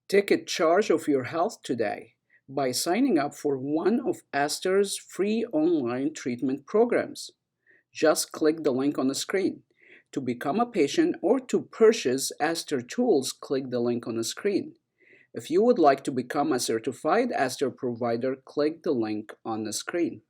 Take charge of your health today by signing up for one of ASTR's free online treatment programs. Just click the link on the screen. To become a patient or to purchase ASTR tools, click the link on the screen. If you would like to become a certified ASTR provider, click the link on the screen.